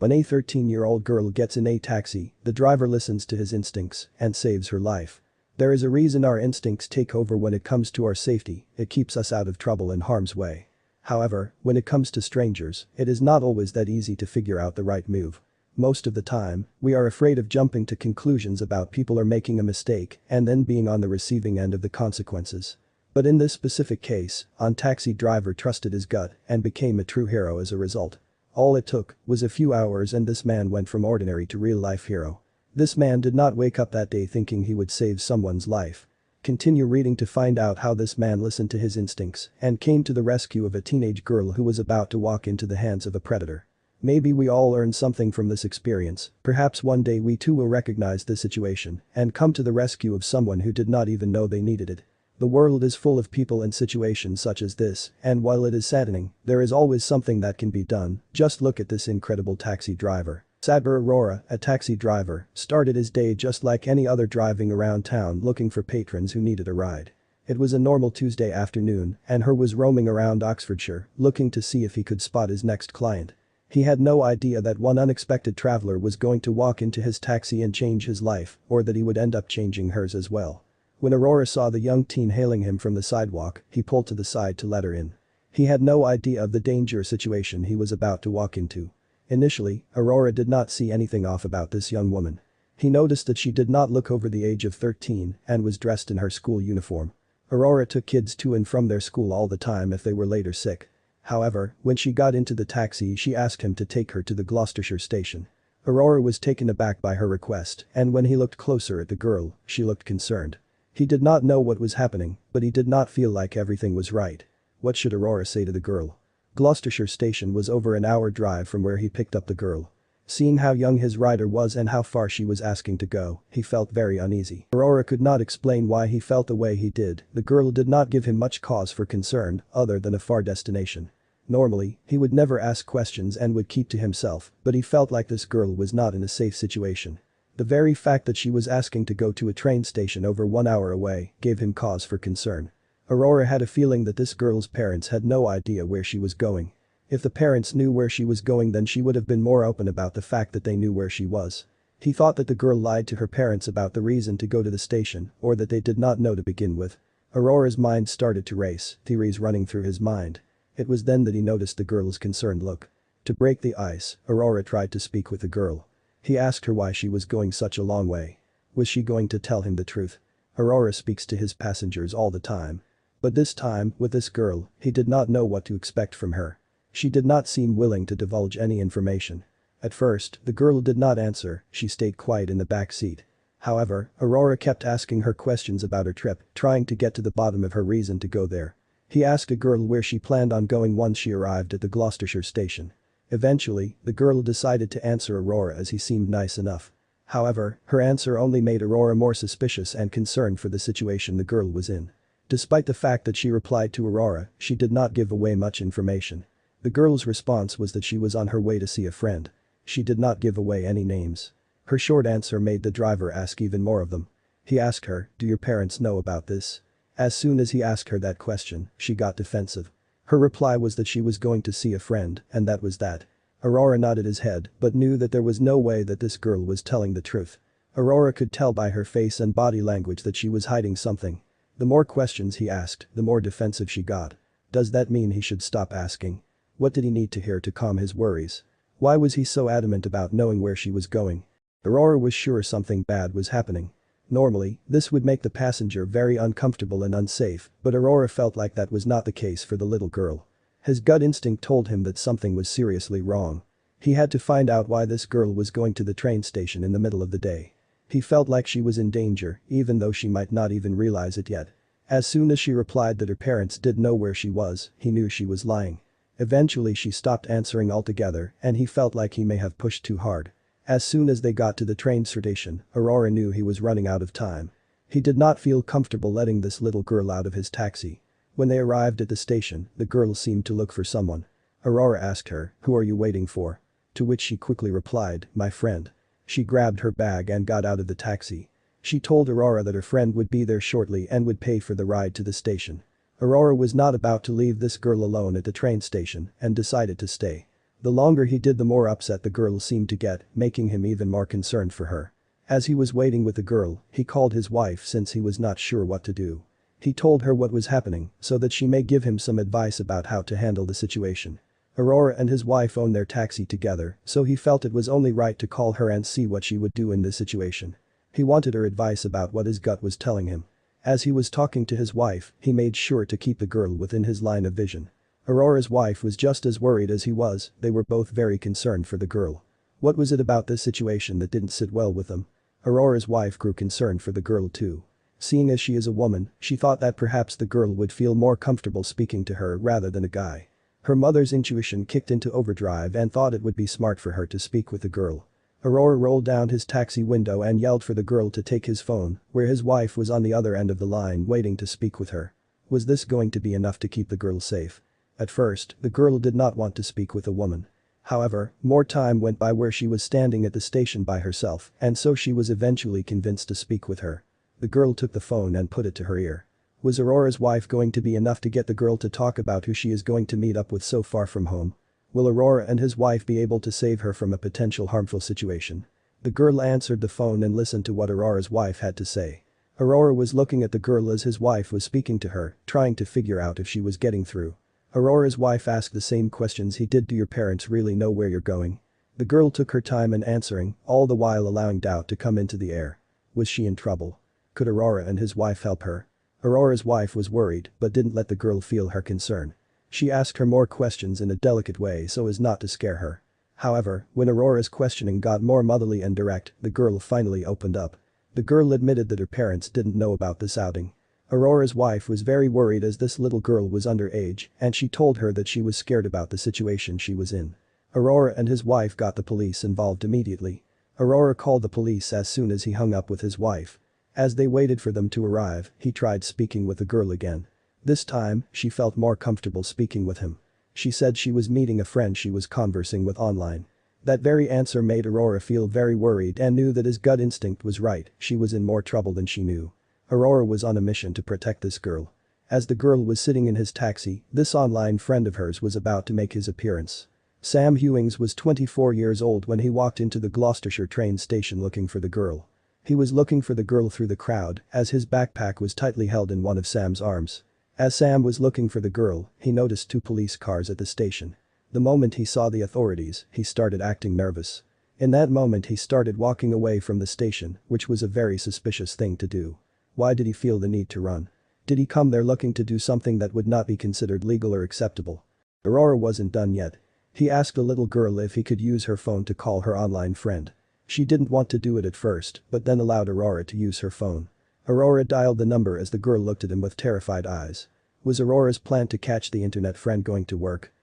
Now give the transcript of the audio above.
When a 13-year-old girl gets in a taxi, the driver listens to his instincts and saves her life. There is a reason our instincts take over when it comes to our safety, it keeps us out of trouble and harm's way. However, when it comes to strangers, it is not always that easy to figure out the right move. Most of the time, we are afraid of jumping to conclusions about people or making a mistake and then being on the receiving end of the consequences. But in this specific case, taxi driver trusted his gut and became a true hero as a result. All it took was a few hours and this man went from ordinary to real-life hero. This man did not wake up that day thinking he would save someone's life. Continue reading to find out how this man listened to his instincts and came to the rescue of a teenage girl who was about to walk into the hands of a predator. Maybe we all learn something from this experience, perhaps one day we too will recognize this situation and come to the rescue of someone who did not even know they needed it. The world is full of people and situations such as this, and while it is saddening, there is always something that can be done. Just look at this incredible taxi driver. Sadber Aurora, a taxi driver, started his day just like any other driving around town looking for patrons who needed a ride. It was a normal Tuesday afternoon and her was roaming around Oxfordshire looking to see if he could spot his next client. He had no idea that one unexpected traveler was going to walk into his taxi and change his life, or that he would end up changing hers as well. When Aurora saw the young teen hailing him from the sidewalk, he pulled to the side to let her in. He had no idea of the dangerous situation he was about to walk into. Initially, Aurora did not see anything off about this young woman. He noticed that she did not look over the age of 13 and was dressed in her school uniform. Aurora took kids to and from their school all the time if they were late or sick. However, when she got into the taxi she asked him to take her to the Gloucestershire station. Aurora was taken aback by her request and when he looked closer at the girl, she looked concerned. He did not know what was happening, but he did not feel like everything was right. What should Aurora say to the girl? Gloucestershire station was over an hour drive from where he picked up the girl. Seeing how young his rider was and how far she was asking to go, he felt very uneasy. Aurora could not explain why he felt the way he did. The girl did not give him much cause for concern other than a far destination. Normally, he would never ask questions and would keep to himself, but he felt like this girl was not in a safe situation. The very fact that she was asking to go to a train station over 1 hour away gave him cause for concern. Aurora had a feeling that this girl's parents had no idea where she was going. If the parents knew where she was going then she would have been more open about the fact that they knew where she was. He thought that the girl lied to her parents about the reason to go to the station or that they did not know to begin with. Aurora's mind started to race, theories running through his mind. It was then that he noticed the girl's concerned look. To break the ice, Aurora tried to speak with the girl. He asked her why she was going such a long way. Was she going to tell him the truth? Aurora speaks to his passengers all the time. But this time, with this girl, he did not know what to expect from her. She did not seem willing to divulge any information. At first, the girl did not answer, she stayed quiet in the back seat. However, Aurora kept asking her questions about her trip, trying to get to the bottom of her reason to go there. He asked a girl where she planned on going once she arrived at the Gloucestershire station. Eventually, the girl decided to answer Aurora as he seemed nice enough. However, her answer only made Aurora more suspicious and concerned for the situation the girl was in. Despite the fact that she replied to Aurora, she did not give away much information. The girl's response was that she was on her way to see a friend. She did not give away any names. Her short answer made the driver ask even more of them. He asked her, "Do your parents know about this?" As soon as he asked her that question, she got defensive. Her reply was that she was going to see a friend, and that was that. Aurora nodded his head but knew that there was no way that this girl was telling the truth. Aurora could tell by her face and body language that she was hiding something. The more questions he asked, the more defensive she got. Does that mean he should stop asking? What did he need to hear to calm his worries? Why was he so adamant about knowing where she was going? Aurora was sure something bad was happening. Normally, this would make the passenger very uncomfortable and unsafe, but Aurora felt like that was not the case for the little girl. His gut instinct told him that something was seriously wrong. He had to find out why this girl was going to the train station in the middle of the day. He felt like she was in danger, even though she might not even realize it yet. As soon as she replied that her parents did know where she was, he knew she was lying. Eventually she stopped answering altogether and he felt like he may have pushed too hard. As soon as they got to the train station, Aurora knew he was running out of time. He did not feel comfortable letting this little girl out of his taxi. When they arrived at the station, the girl seemed to look for someone. Aurora asked her, "Who are you waiting for?" To which she quickly replied, "My friend." She grabbed her bag and got out of the taxi. She told Aurora that her friend would be there shortly and would pay for the ride to the station. Aurora was not about to leave this girl alone at the train station and decided to stay. The longer he did the more upset the girl seemed to get, making him even more concerned for her. As he was waiting with the girl, he called his wife since he was not sure what to do. He told her what was happening so that she may give him some advice about how to handle the situation. Aurora and his wife own their taxi together, so he felt it was only right to call her and see what she would do in this situation. He wanted her advice about what his gut was telling him. As he was talking to his wife, he made sure to keep the girl within his line of vision. Aurora's wife was just as worried as he was, they were both very concerned for the girl. What was it about this situation that didn't sit well with them? Aurora's wife grew concerned for the girl too. Seeing as she is a woman, she thought that perhaps the girl would feel more comfortable speaking to her rather than a guy. Her mother's intuition kicked into overdrive and thought it would be smart for her to speak with the girl. Aurora rolled down his taxi window and yelled for the girl to take his phone, where his wife was on the other end of the line waiting to speak with her. Was this going to be enough to keep the girl safe? At first, the girl did not want to speak with a woman. However, more time went by where she was standing at the station by herself, and so she was eventually convinced to speak with her. The girl took the phone and put it to her ear. Was Aurora's wife going to be enough to get the girl to talk about who she is going to meet up with so far from home? Will Aurora and his wife be able to save her from a potential harmful situation? The girl answered the phone and listened to what Aurora's wife had to say. Aurora was looking at the girl as his wife was speaking to her, trying to figure out if she was getting through. Aurora's wife asked the same questions he did. Do your parents really know where you're going? The girl took her time in answering, all the while allowing doubt to come into the air. Was she in trouble? Could Aurora and his wife help her? Aurora's wife was worried but didn't let the girl feel her concern. She asked her more questions in a delicate way so as not to scare her. However, when Aurora's questioning got more motherly and direct, the girl finally opened up. The girl admitted that her parents didn't know about this outing. Aurora's wife was very worried as this little girl was underage, and she told her that she was scared about the situation she was in. Aurora and his wife got the police involved immediately. Aurora called the police as soon as he hung up with his wife. As they waited for them to arrive, he tried speaking with the girl again. This time, she felt more comfortable speaking with him. She said she was meeting a friend she was conversing with online. That very answer made Aurora feel very worried and knew that his gut instinct was right, she was in more trouble than she knew. Aurora was on a mission to protect this girl. As the girl was sitting in his taxi, this online friend of hers was about to make his appearance. Sam Hewings was 24 years old when he walked into the Gloucestershire train station looking for the girl. He was looking for the girl through the crowd as his backpack was tightly held in one of Sam's arms. As Sam was looking for the girl, he noticed 2 police cars at the station. The moment he saw the authorities, he started acting nervous. In that moment he started walking away from the station, which was a very suspicious thing to do. Why did he feel the need to run? Did he come there looking to do something that would not be considered legal or acceptable? Aurora wasn't done yet. He asked the little girl if he could use her phone to call her online friend. She didn't want to do it at first, but then allowed Aurora to use her phone. Aurora dialed the number as the girl looked at him with terrified eyes. Was Aurora's plan to catch the internet friend going to work?